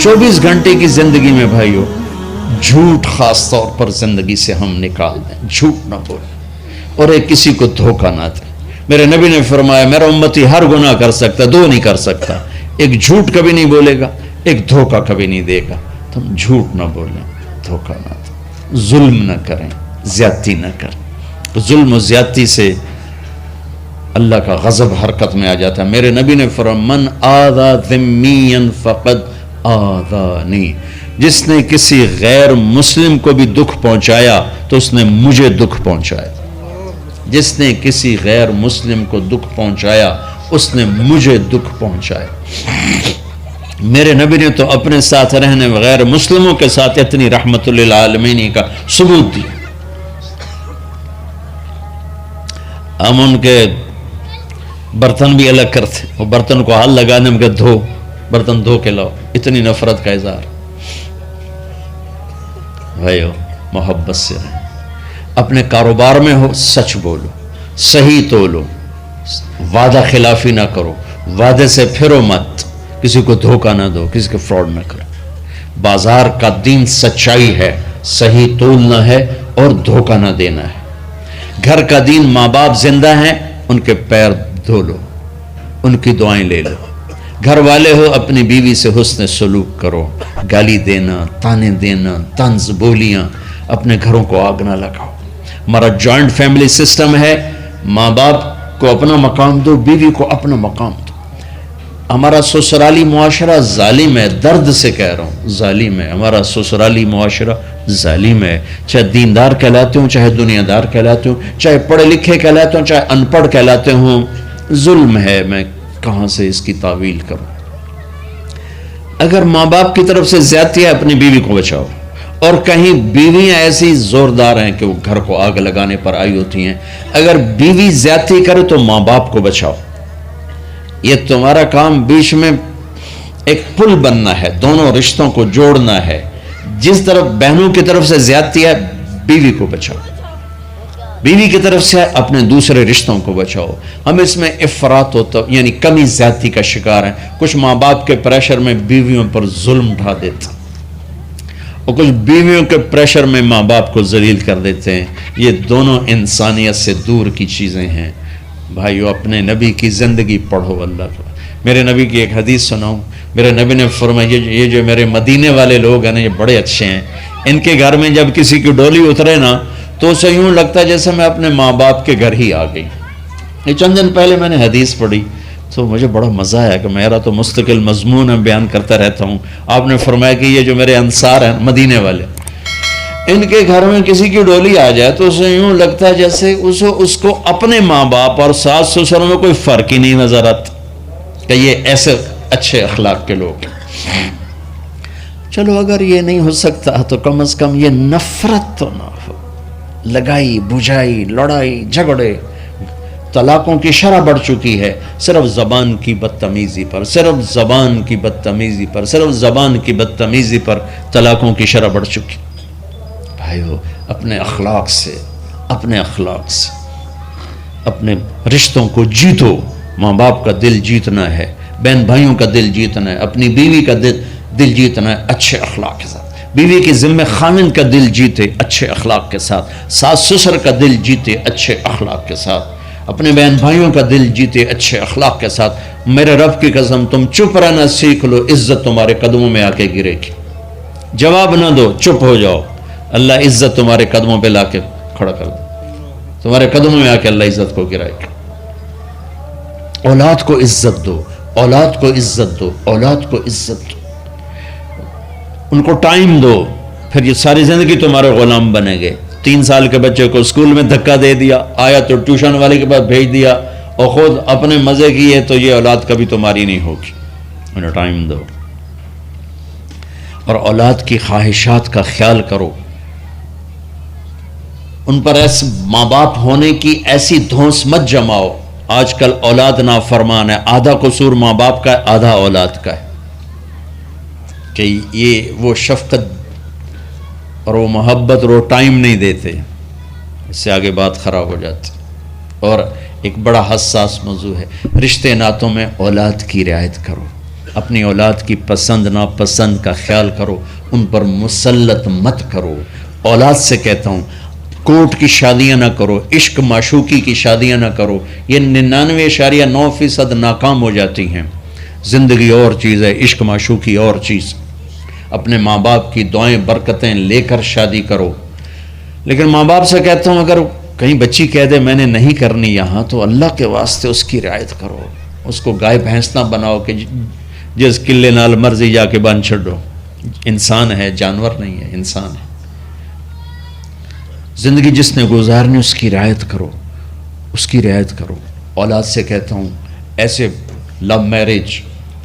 24 گھنٹے کی زندگی میں بھائیو جھوٹ خاص طور پر زندگی سے ہم نکال دیں، جھوٹ نہ بولیں اور ایک کسی کو دھوکہ نہ دیں۔ میرے نبی نے فرمایا میرا امتی ہر گناہ کر سکتا، دو نہیں کر سکتا، ایک جھوٹ کبھی نہیں بولے گا، ایک دھوکہ کبھی نہیں دے گا۔ تم جھوٹ نہ بولیں، دھوکہ نہ دیں، ظلم نہ کریں، زیادتی نہ کریں۔ ظلم و زیادتی سے اللہ کا غضب حرکت میں آ جاتا ہے۔ میرے نبی نے فرمایا من آذا ذمیا فقد آذانی، جس نے کسی غیر مسلم کو بھی دکھ پہنچایا تو اس نے مجھے دکھ پہنچایا، جس نے کسی غیر مسلم کو دکھ پہنچایا اس نے مجھے دکھ پہنچایا۔ میرے نبی نے تو اپنے ساتھ رہنے غیر مسلموں کے ساتھ اتنی رحمت للعالمین کا ثبوت دیا۔ ہم ان کے برتن بھی الگ کرتے، وہ برتن کو ہاتھ لگانے میں کہ دھو، برتن دھو کے لاؤ، اتنی نفرت کا اظہار۔ بھائیو محبت سے رہیں، اپنے کاروبار میں ہو سچ بولو، صحیح تولو، وعدہ خلافی نہ کرو، وعدے سے پھرو مت، کسی کو دھوکہ نہ دو، کسی کو فراڈ نہ کرو۔ بازار کا دین سچائی ہے، صحیح تولنا ہے اور دھوکہ نہ دینا ہے۔ گھر کا دین ماں باپ زندہ ہیں، ان کے پیر دھو لو، ان کی دعائیں لے لو۔ گھر والے ہو اپنی بیوی سے حسن سلوک کرو، گالی دینا، تانے دینا، طنز بولیاں، اپنے گھروں کو آگ نہ لگاؤ۔ ہمارا جوائنٹ فیملی سسٹم ہے، ماں باپ کو اپنا مقام دو، بیوی کو اپنا مقام دو۔ ہمارا سسرالی معاشرہ ظالم ہے، درد سے کہہ رہا ہوں، ظالم ہے ہمارا سسرالی معاشرہ، ظالم ہے۔ چاہے دیندار کہلاتے ہوں، چاہے دنیا دار کہلاتے ہوں، چاہے پڑھے لکھے کہلاتے ہوں، چاہے ان پڑھ کہلاتے ہوں، ظلم ہے۔ میں کہاں سے اس کی تعویل کروں؟ اگر ماں باپ کی طرف سے زیادتی ہے اپنی بیوی کو بچاؤ، اور کہیں بیویاں ایسی زوردار ہیں کہ وہ گھر کو آگ لگانے پر آئی ہوتی ہیں، اگر بیوی زیادتی کرے تو ماں باپ کو بچاؤ۔ یہ تمہارا کام بیچ میں ایک پل بننا ہے، دونوں رشتوں کو جوڑنا ہے۔ جس طرف بہنوں کی طرف سے زیادتی ہے بیوی کو بچاؤ، بیوی کی طرف سے اپنے دوسرے رشتوں کو بچاؤ۔ ہم اس میں افراط ہوتا یعنی کمی زیادتی کا شکار ہیں۔ کچھ ماں باپ کے پریشر میں بیویوں پر ظلم ڈھا دیتے، اور کچھ بیویوں کے پریشر میں ماں باپ کو ذلیل کر دیتے ہیں۔ یہ دونوں انسانیت سے دور کی چیزیں ہیں۔ بھائیو اپنے نبی کی زندگی پڑھو۔ اللہ کو میرے نبی کی ایک حدیث سناؤں۔ میرے نبی نے فرمایا یہ جو میرے مدینے والے لوگ ہیں نا، یہ بڑے اچھے ہیں۔ ان کے گھر میں جب کسی کی ڈولی اترے نا تو اسے یوں لگتا ہے جیسے میں اپنے ماں باپ کے گھر ہی آ گئی۔ یہ چند دن پہلے میں نے حدیث پڑھی تو مجھے بڑا مزہ آیا کہ میرا تو مستقل مضمون ہے، بیان کرتا رہتا ہوں۔ آپ نے فرمایا کہ یہ جو میرے انصار ہیں مدینے والے، ان کے گھر میں کسی کی ڈولی آ جائے تو اسے یوں لگتا ہے جیسے اس کو اپنے ماں باپ اور ساس سسر میں کوئی فرق ہی نہیں نظر آتا، کہ یہ ایسے اچھے اخلاق کے لوگ ہیں۔ چلو اگر یہ نہیں ہو سکتا تو کم از کم یہ نفرت تو نہ ہو، لگائی بجھائی، لڑائی جھگڑے۔ طلاقوں کی شرح بڑھ چکی ہے صرف زبان کی بدتمیزی پر، صرف زبان کی بدتمیزی پر، صرف زبان کی بدتمیزی پر طلاقوں کی شرح بڑھ چکی۔ بھائیو اپنے اخلاق سے، اپنے اخلاق سے اپنے رشتوں کو جیتو۔ ماں باپ کا دل جیتنا ہے، بہن بھائیوں کا دل جیتنا ہے، اپنی بیوی کا دل جیتنا ہے اچھے اخلاق کے ساتھ۔ بیوی کے ذمہ خامن کا دل جیتے اچھے اخلاق کے ساتھ، ساس سسر کا دل جیتے اچھے اخلاق کے ساتھ، اپنے بہن بھائیوں کا دل جیتے اچھے اخلاق کے ساتھ۔ میرے رب کی قسم تم چپ رہنا سیکھ لو، عزت تمہارے قدموں میں آ کے گرے گی۔ جواب نہ دو، چپ ہو جاؤ، اللہ عزت تمہارے قدموں پہ لا کے کھڑا کر دو، تمہارے قدموں میں آ کے اللہ عزت کو گرائے گا۔ اولاد کو عزت دو، اولاد کو عزت دو، اولاد کو عزت دو، ان کو ٹائم دو، پھر یہ ساری زندگی تمہارے غلام بنیں گے۔ 3 سال کے بچے کو اسکول میں دھکا دے دیا، آیا تو ٹیوشن والے کے پاس بھیج دیا، اور خود اپنے مزے کیے، تو یہ اولاد کبھی تمہاری نہیں ہوگی۔ انہیں ٹائم دو، اور اولاد کی خواہشات کا خیال کرو۔ ان پر ایسے ماں باپ ہونے کی ایسی دھونس مت جماؤ۔ آج کل اولاد نافرمان ہے، آدھا قصور ماں باپ کا ہے، آدھا اولاد کا ہے، کہ یہ وہ شفقت اور وہ محبت اور وہ ٹائم نہیں دیتے، اس سے آگے بات خراب ہو جاتی۔ اور ایک بڑا حساس موضوع ہے، رشتے ناتوں میں اولاد کی رعایت کرو۔ اپنی اولاد کی پسند ناپسند کا خیال کرو، ان پر مسلط مت کرو۔ اولاد سے کہتا ہوں کورٹ کی شادیاں نہ کرو، عشق معشوقی کی شادیاں نہ کرو، یہ 99.9% ناکام ہو جاتی ہیں۔ زندگی اور چیز ہے، عشق معشوقی اور چیز۔ اپنے ماں باپ کی دعائیں برکتیں لے کر شادی کرو۔ لیکن ماں باپ سے کہتا ہوں اگر کہیں بچی کہہ دے میں نے نہیں کرنی یہاں، تو اللہ کے واسطے اس کی رعایت کرو، اس کو گائے بھینس نہ بناؤ کہ جس قلے نال مرضی جا کے بن چھڑو۔ انسان ہے، جانور نہیں ہے، انسان ہے۔ زندگی جس نے گزارنی اس کی رعایت کرو، اس کی رعایت کرو۔ اولاد سے کہتا ہوں ایسے لو میرج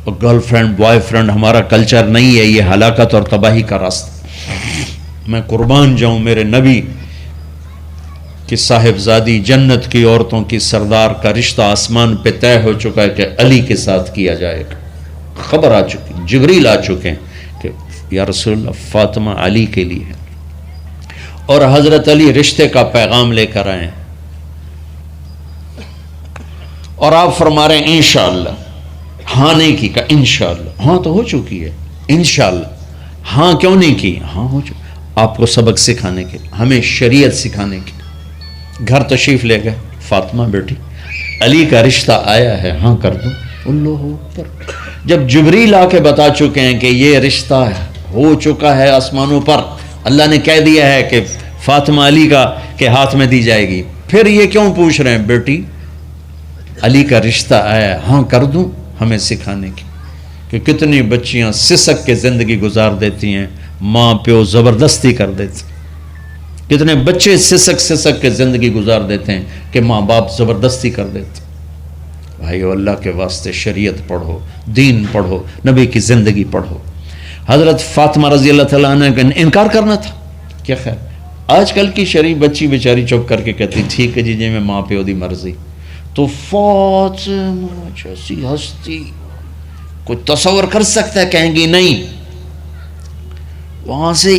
اور گرل فرینڈ بوائے فرینڈ ہمارا کلچر نہیں ہے، یہ ہلاکت اور تباہی کا راستہ۔ میں قربان جاؤں میرے نبی کہ صاحبزادی جنت کی عورتوں کی سردار کا رشتہ آسمان پہ طے ہو چکا ہے کہ علی کے ساتھ کیا جائے گا۔ خبر آ چکی، جبریل آ چکے ہیں کہ یا رسول اللہ فاطمہ علی کے لیے ہے، اور حضرت علی رشتے کا پیغام لے کر آئے ہیں، اور آپ فرما رہے ہیں انشاءاللہ۔ ہاں نہیں کی کہ انشاءاللہ، ہاں تو ہو چکی ہے، انشاءاللہ ہاں کیوں نہیں کی؟ ہاں ہو چکی۔ آپ کو سبق سکھانے کے، ہمیں شریعت سکھانے کے۔ گھر تشریف لے گئے، فاطمہ بیٹی علی کا رشتہ آیا ہے، ہاں کر دو۔ اللہ اکبر۔ جب جبریل آ کے بتا چکے ہیں کہ یہ رشتہ ہو چکا ہے آسمانوں پر، اللہ نے کہہ دیا ہے کہ فاطمہ علی کا کے ہاتھ میں دی جائے گی، پھر یہ کیوں پوچھ رہے ہیں بیٹی علی کا رشتہ آیا ہے، ہاں کر دوں؟ ہمیں سکھانے کی کہ کتنی بچیاں سسک کے زندگی گزار دیتی ہیں، ماں پیو زبردستی کر دیتے، کتنے بچے سسک کے زندگی گزار دیتے ہیں کہ ماں باپ زبردستی کر دیتے۔ بھائیو اللہ کے واسطے شریعت پڑھو، دین پڑھو، نبی کی زندگی پڑھو۔ حضرت فاطمہ رضی اللہ تعالیٰ عنہ کا انکار کرنا تھا، کیا خیر آج کل کی شریف بچی بیچاری چپ کر کے کہتی ٹھیک ہے جی میں ماں پیو دی مرضی۔ تو فاطمہ جیسی ہستی کوئی تصور کر سکتا ہے؟ کہیں گی نہیں، وہاں سے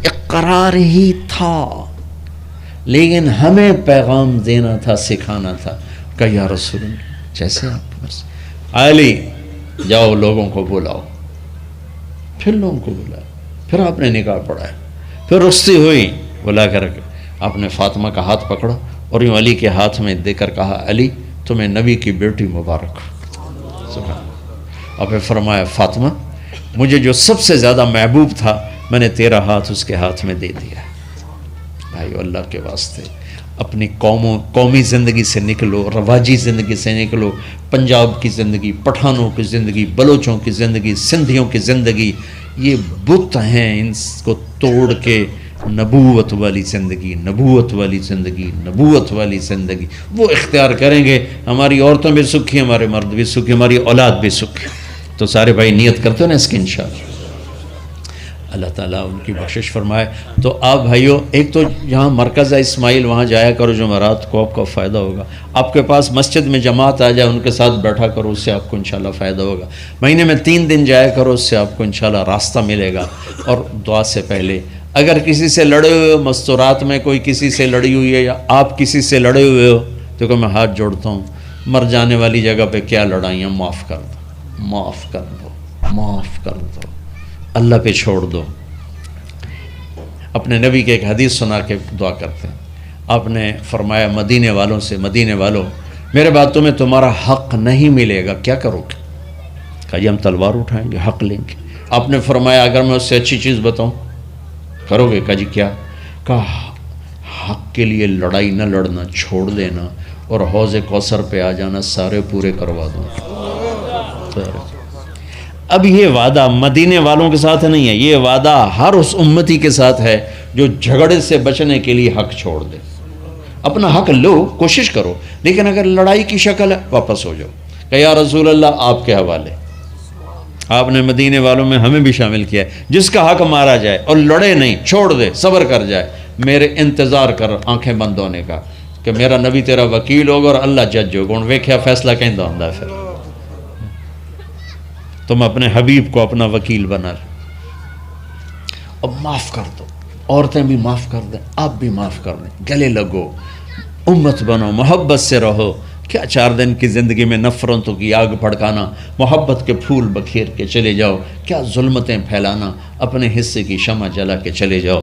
اقرار ہی تھا، لیکن ہمیں پیغام دینا تھا، سکھانا تھا کہ یا رسول اللہ جیسے آپ بس علی جاؤ لوگوں کو بلاؤ، پھر لوگوں کو بلایا، پھر آپ نے نکاح پڑھایا، پھر رخصتی ہوئی، بلا کر آپ نے فاطمہ کا ہاتھ پکڑا اور یوں علی کے ہاتھ میں دے کر کہا علی تمہیں نبی کی بیٹی مبارک۔ اور پھر فرمایا فاطمہ مجھے جو سب سے زیادہ محبوب تھا میں نے تیرا ہاتھ اس کے ہاتھ میں دے دیا۔ بھائی اللہ کے واسطے اپنی قومی زندگی سے نکلو، رواجی زندگی سے نکلو، پنجاب کی زندگی، پٹھانوں کی زندگی، بلوچوں کی زندگی، سندھیوں کی زندگی، یہ بت ہیں، ان کو توڑ کے نبوت والی زندگی، نبوت والی زندگی، نبوت والی زندگی وہ اختیار کریں گے، ہماری عورتوں بھی سکھی، ہمارے مرد بھی سکھی، ہماری اولاد بھی سکھی۔ تو سارے بھائی نیت کرتے ہیں نا اس کی انشاءاللہ، اللہ تعالیٰ ان کی بخشش فرمائے۔ تو آپ بھائیوں ایک تو یہاں مرکز ہے اسماعیل، وہاں جایا کرو جمعرات کو، آپ کو فائدہ ہوگا۔ آپ کے پاس مسجد میں جماعت آ جائے ان کے ساتھ بیٹھا کرو، اس سے آپ کو انشاءاللہ فائدہ ہوگا۔ مہینے میں 3 دن جایا کرو، اس سے آپ کو انشاءاللہ راستہ ملے گا۔ اور دعا سے پہلے اگر کسی سے لڑے ہوئے ہو، مستورات میں کوئی کسی سے لڑی ہوئی ہے یا آپ کسی سے لڑے ہوئے ہو، تو کہ میں ہاتھ جوڑتا ہوں، مر جانے والی جگہ پہ کیا لڑائیاں، معاف کر دو، معاف کر دو، معاف کر دو، اللہ پہ چھوڑ دو۔ اپنے نبی کے ایک حدیث سنا کے دعا کرتے ہیں، آپ نے فرمایا مدینے والوں سے، مدینے والوں میرے بعد تمہیں تمہارا حق نہیں ملے گا، کیا کرو گے؟ کہا جی ہم تلوار اٹھائیں گے، حق لیں گے۔ آپ نے فرمایا اگر میں اس سے اچھی چیز بتاؤں کرو گے؟ کہا جی کیا؟ کہا حق کے لیے لڑائی نہ لڑنا، چھوڑ دینا اور حوض کوثر پہ آ جانا، سارے پورے کروا دوں۔ اب یہ وعدہ مدینے والوں کے ساتھ نہیں ہے، یہ وعدہ ہر اس امتی کے ساتھ ہے جو جھگڑے سے بچنے کے لیے حق چھوڑ دے۔ اپنا حق لو، کوشش کرو، لیکن اگر لڑائی کی شکل ہے واپس ہو جاؤ کہ یا رسول اللہ آپ کے حوالے۔ آپ نے مدینے والوں میں ہمیں بھی شامل کیا ہے، جس کا حق مارا جائے اور لڑے نہیں، چھوڑ دے، صبر کر جائے، میرے انتظار کر آنکھیں بند ہونے کا کہ میرا نبی تیرا وکیل ہوگا اور اللہ جج ہوگا، ان ویکھیا فیصلہ کہندہ ہوندا ہے۔ پھر تم اپنے حبیب کو اپنا وکیل بنا لو۔ اب معاف کر دو، عورتیں بھی معاف کر دیں، آپ بھی معاف کر دیں، گلے لگو، امت بنو، محبت سے رہو، کیا 4 دن کی زندگی میں نفرتوں کی آگ بھڑکانا، محبت کے پھول بکھیر کے چلے جاؤ، کیا ظلمتیں پھیلانا، اپنے حصے کی شمع جلا کے چلے جاؤ۔